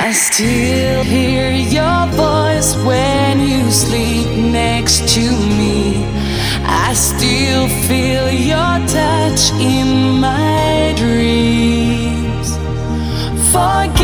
I still hear your voice when you sleep next to me. I still feel your touch in my dreams. Forget